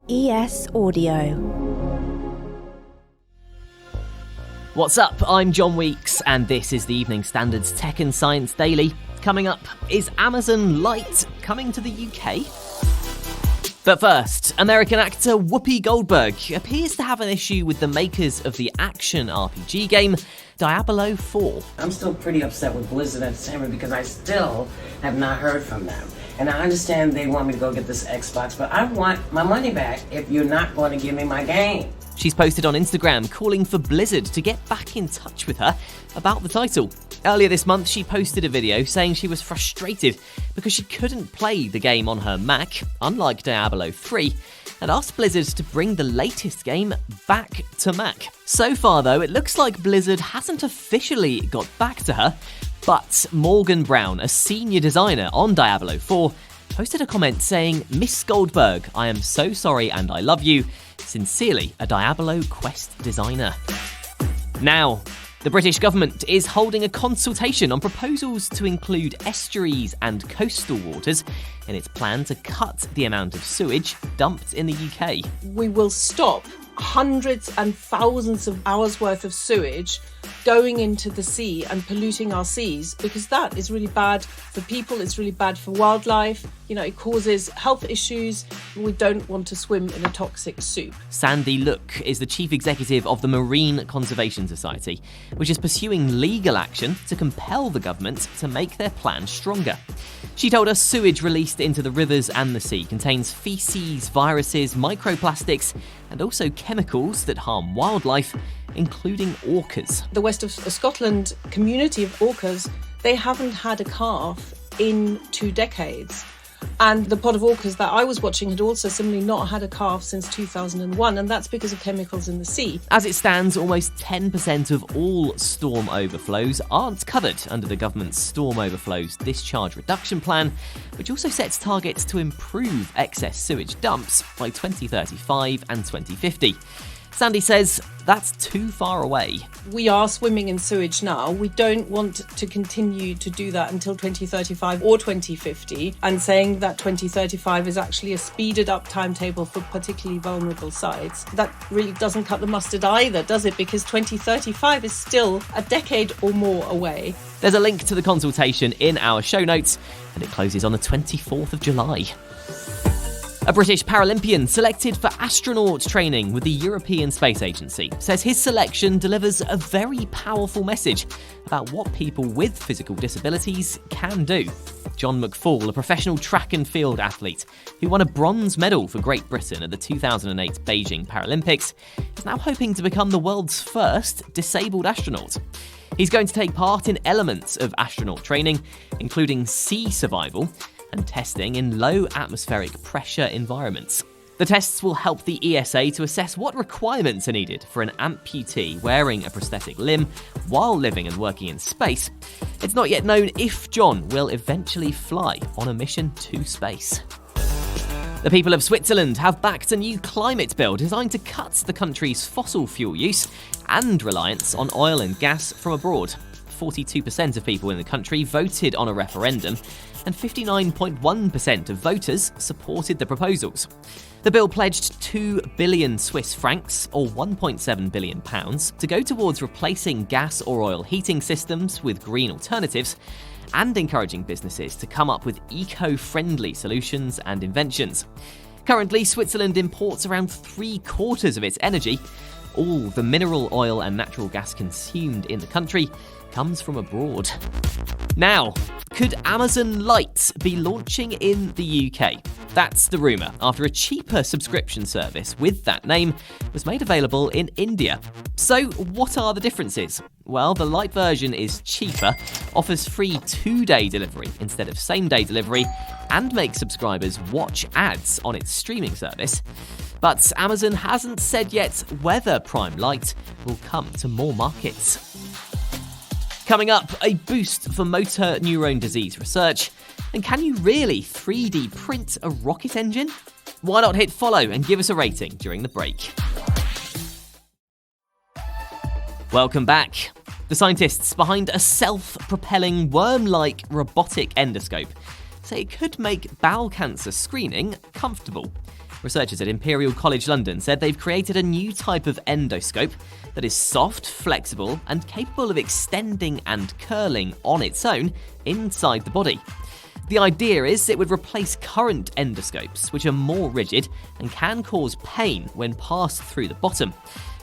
ES Audio. What's up? I'm John Weeks, and this is the Evening Standard's Tech and Science Daily. Coming up, is Amazon Light coming to the UK? But first, American actor Whoopi Goldberg appears to have an issue with the makers of the action RPG game Diablo 4. I'm still pretty upset with Blizzard Entertainment because I still have not heard from them. And I understand they want me to go get this Xbox, but I want my money back if you're not going to give me my game. She's posted on Instagram calling for Blizzard to get back in touch with her about the title. Earlier this month, she posted a video saying she was frustrated because she couldn't play the game on her Mac, unlike Diablo 3, and asked Blizzard to bring the latest game back to Mac. So far, though, it looks like Blizzard hasn't officially got back to her, but Morgan Brown, a senior designer on Diablo 4, posted a comment saying, "Miss Goldberg, I am so sorry and I love you. Sincerely, a Diablo Quest designer." Now, the British government is holding a consultation on proposals to include estuaries and coastal waters in its plan to cut the amount of sewage dumped in the UK. We will stop hundreds and thousands of hours worth of sewage going into the sea and polluting our seas, because that is really bad for people, it's really bad for wildlife, it causes health issues. We don't want to swim in a toxic soup. Sandy Look is the chief executive of the Marine Conservation Society, which is pursuing legal action to compel the government to make their plan stronger. She told us sewage released into the rivers and the sea contains feces, viruses, microplastics, and also chemicals that harm wildlife, including orcas. The West of Scotland community of orcas, they haven't had a calf in 2 decades. And the pod of orcas that I was watching had also similarly not had a calf since 2001, and that's because of chemicals in the sea. As it stands, almost 10% of all storm overflows aren't covered under the government's Storm Overflows Discharge Reduction Plan, which also sets targets to improve excess sewage dumps by 2035 and 2050. Sandy says that's too far away. We are swimming in sewage now. We don't want to continue to do that until 2035 or 2050, and saying that 2035 is actually a speeded up timetable for particularly vulnerable sites. That really doesn't cut the mustard either, does it? Because 2035 is still a decade or more away. There's a link to the consultation in our show notes, and it closes on the 24th of July. A British Paralympian selected for astronaut training with the European Space Agency says his selection delivers a very powerful message about what people with physical disabilities can do. John McFall, a professional track and field athlete who won a bronze medal for Great Britain at the 2008 Beijing Paralympics, is now hoping to become the world's first disabled astronaut. He's going to take part in elements of astronaut training, including sea survival and testing in low atmospheric pressure environments. The tests will help the ESA to assess what requirements are needed for an amputee wearing a prosthetic limb while living and working in space. It's not yet known if John will eventually fly on a mission to space. The people of Switzerland have backed a new climate bill designed to cut the country's fossil fuel use and reliance on oil and gas from abroad. 42% of people in the country voted on a referendum, and 59.1% of voters supported the proposals. The bill pledged 2 billion Swiss francs, or £1.7 billion, to go towards replacing gas or oil heating systems with green alternatives, and encouraging businesses to come up with eco-friendly solutions and inventions. Currently, Switzerland imports around 3/4 of its energy. All the mineral oil and natural gas consumed in the country comes from abroad. Now, could Amazon Light be launching in the UK? That's the rumour, after a cheaper subscription service with that name was made available in India. So, what are the differences? Well, the Light version is cheaper, offers free 2-day delivery instead of same-day delivery, and makes subscribers watch ads on its streaming service. But Amazon hasn't said yet whether Prime Light will come to more markets. Coming up, a boost for motor neurone disease research. And can you really 3D print a rocket engine? Why not hit follow and give us a rating during the break? Welcome back. The scientists behind a self-propelling worm-like robotic endoscope say it could make bowel cancer screening comfortable. Researchers at Imperial College London said they've created a new type of endoscope that is soft, flexible, and capable of extending and curling on its own inside the body. The idea is it would replace current endoscopes, which are more rigid and can cause pain when passed through the bottom.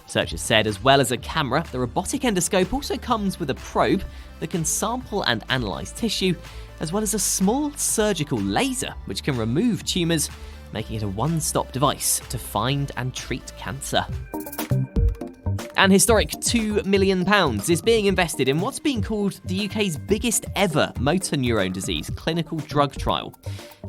Researchers said as well as a camera, the robotic endoscope also comes with a probe that can sample and analyse tissue, as well as a small surgical laser which can remove tumours, making it a one-stop device to find and treat cancer. An historic £2 million is being invested in what's being called the UK's biggest ever motor neurone disease clinical drug trial.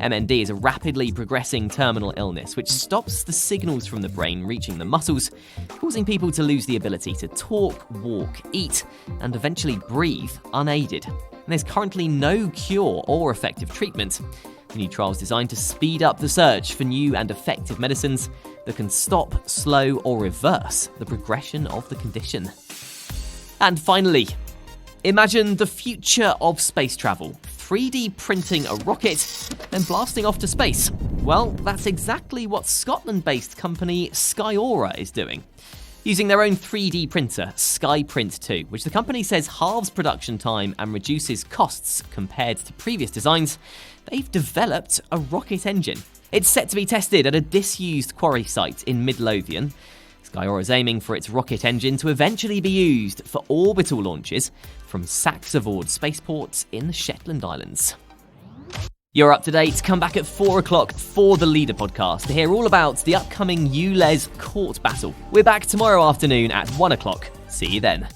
MND is a rapidly progressing terminal illness which stops the signals from the brain reaching the muscles, causing people to lose the ability to talk, walk, eat, and eventually breathe unaided. And there's currently no cure or effective treatment. The new trial is designed to speed up the search for new and effective medicines that can stop, slow, or reverse the progression of the condition. And finally, imagine the future of space travel. 3D printing a rocket and blasting off to space. Well, that's exactly what Scotland-based company Skyaura is doing. Using their own 3D printer, Skyprint 2, which the company says halves production time and reduces costs compared to previous designs, they've developed a rocket engine. It's set to be tested at a disused quarry site in Midlothian. Skyaura is aiming for its rocket engine to eventually be used for orbital launches from Saxavord spaceport in the Shetland Islands. You're up to date. Come back at 4 o'clock for the Leader podcast to hear all about the upcoming ULEZ court battle. We're back tomorrow afternoon at 1 o'clock. See you then.